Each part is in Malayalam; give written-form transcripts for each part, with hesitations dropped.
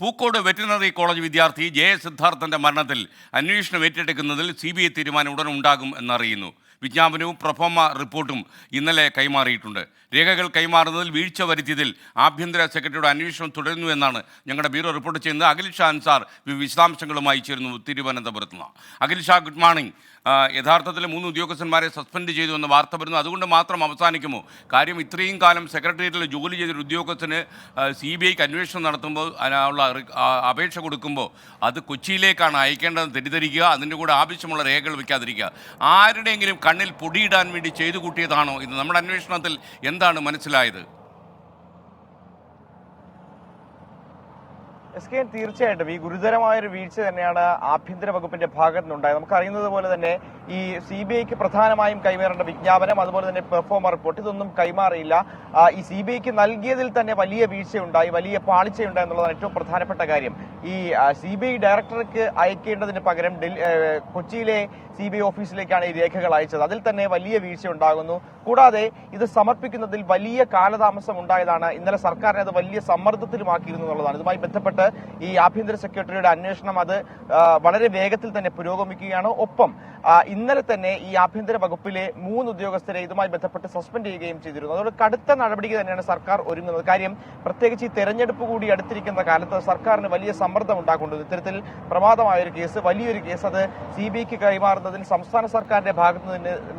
പൂക്കോട് വെറ്റിനറി കോളേജ് വിദ്യാർത്ഥി സിദ്ധാർത്ഥന്റെ മരണത്തിൽ അന്വേഷണം ഏറ്റെടുക്കുന്നതിൽ CBI തീരുമാനം ഉടൻ ഉണ്ടാകും എന്നറിയുന്നു. വിജ്ഞാപനവും പ്രൊഫോമ റിപ്പോർട്ടും ഇന്നലെ കൈമാറിയിട്ടുണ്ട്. രേഖകൾ കൈമാറുന്നതിൽ വീഴ്ച വരുത്തിയതിൽ ആഭ്യന്തര സെക്രട്ടറിയുടെ അന്വേഷണം തുടരുന്നു എന്നാണ് ഞങ്ങളുടെ ബ്യൂറോ റിപ്പോർട്ട് ചെയ്യുന്നത്. അഖിൽ ഷാ അൻസാർ വിശദാംശങ്ങളുമായി ചേരുന്നു തിരുവനന്തപുരത്ത് നിന്ന്. Akhil Shah, good morning. യഥാർത്ഥത്തിൽ 3 ഉദ്യോഗസ്ഥന്മാരെ സസ്പെൻഡ് ചെയ്തു എന്ന വാർത്ത വരുന്നു. അതുകൊണ്ട് മാത്രം അവസാനിക്കുമോ? കാര്യം ഇത്രയും കാലം സെക്രട്ടേറിയറ്റിൽ ജോലി ചെയ്തൊരു ഉദ്യോഗസ്ഥന് CBIക്ക് അന്വേഷണം നടത്തുമ്പോൾ അതിനുള്ള അപേക്ഷ കൊടുക്കുമ്പോൾ അത് കൊച്ചിയിലേക്കാണ് അയക്കേണ്ടതെന്ന് തെറ്റിദ്ധരിക്കുക, അതിൻ്റെ കൂടെ ആവശ്യമുള്ള രേഖകൾ വയ്ക്കാതിരിക്കുക. ആരുടെയെങ്കിലും കണ്ണിൽ പൊടിയിടാൻ വേണ്ടി ചെയ്തു കൂട്ടിയതാണോ ഇത്? നമ്മുടെ അന്വേഷണത്തിൽ എന്താണ് മനസ്സിലായത്? തീർച്ചയായിട്ടും ഈ ഗുരുതരമായൊരു വീഴ്ച തന്നെയാണ് ആഭ്യന്തര വകുപ്പിന്റെ ഭാഗത്തു നിന്നുണ്ടായത്. നമുക്കറിയുന്നത് പോലെ തന്നെ ഈ CBIക്ക് പ്രധാനമായും കൈമാറേണ്ട വിജ്ഞാപനം, അതുപോലെ തന്നെ പെർഫോമ റിപ്പോർട്ട്, ഇതൊന്നും കൈമാറിയില്ല. ഈ CBIക്ക് നൽകിയതിൽ തന്നെ വലിയ വീഴ്ചയുണ്ടായി, വലിയ പാളിച്ചയുണ്ടായി എന്നുള്ളതാണ് ഏറ്റവും പ്രധാനപ്പെട്ട കാര്യം. ഈ CBI ഡയറക്ടർക്ക് അയക്കേണ്ടതിന് പകരം കൊച്ചിയിലെ CBI ഓഫീസിലേക്കാണ് ഈ രേഖകൾ അയച്ചത്. അതിൽ തന്നെ വലിയ വീഴ്ച ഉണ്ടാകുന്നു. കൂടാതെ ഇത് സമർപ്പിക്കുന്നതിൽ വലിയ കാലതാമസം ഉണ്ടായതാണ് ഇന്നലെ സർക്കാരിനെ അത് വലിയ സമ്മർദ്ദത്തിലുമാക്കിയിരുന്നു എന്നുള്ളതാണ്. ഇതുമായി ബന്ധപ്പെട്ട് ഈ ആഭ്യന്തര സെക്രട്ടറിയുടെ അന്വേഷണം അത് വളരെ വേഗത്തിൽ തന്നെ പുരോഗമിക്കുകയാണ്. ഒപ്പം ഇന്നലെ തന്നെ ഈ ആഭ്യന്തര വകുപ്പിലെ 3 ഉദ്യോഗസ്ഥരെ ഇതുമായി ബന്ധപ്പെട്ട് സസ്പെൻഡ് ചെയ്യുകയും ചെയ്തിരുന്നു. അതോടെ കടുത്ത നടപടിക്ക് തന്നെയാണ് സർക്കാർ ഒരുങ്ങുന്നത്. കാര്യം പ്രത്യേകിച്ച് ഈ തെരഞ്ഞെടുപ്പ് കൂടി അടുത്തിരിക്കുന്ന കാലത്ത് സർക്കാരിന് വലിയ സമ്മർദ്ദം ഉണ്ടാക്കുന്നുണ്ട്. ഇത്തരത്തിൽ പ്രമാദമായൊരു കേസ്, വലിയൊരു കേസ്, അത് CBIക്ക് കൈമാറുന്നതിൽ സംസ്ഥാന സർക്കാരിന്റെ ഭാഗത്തു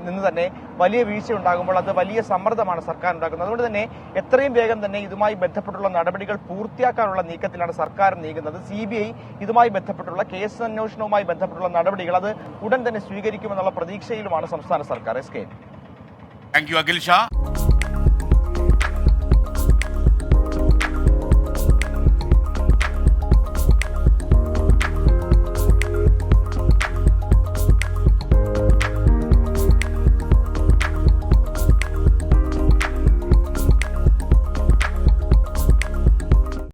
നിന്ന് തന്നെ വലിയ വീഴ്ച ഉണ്ടാകുമ്പോൾ അത് വലിയ സമ്മർദ്ദമാണ് സർക്കാർ ഉണ്ടാക്കുന്നത്. അതുകൊണ്ട് തന്നെ എത്രയും വേഗം തന്നെ ഇതുമായി ബന്ധപ്പെട്ടുള്ള നടപടികൾ പൂർത്തിയാക്കാനുള്ള നീക്കത്തിലാണ് സർക്കാർ നീങ്ങുന്നത്. CBI ഇതുമായി ബന്ധപ്പെട്ടുള്ള കേസ് അന്വേഷണവുമായി ബന്ധപ്പെട്ടുള്ള നടപടികൾ അത് ഉടൻ തന്നെ സ്വീകരിക്കുമെന്നുള്ള പ്രതീക്ഷയിലുമാണ് സംസ്ഥാന സർക്കാർ. Thank you Akhil Shah.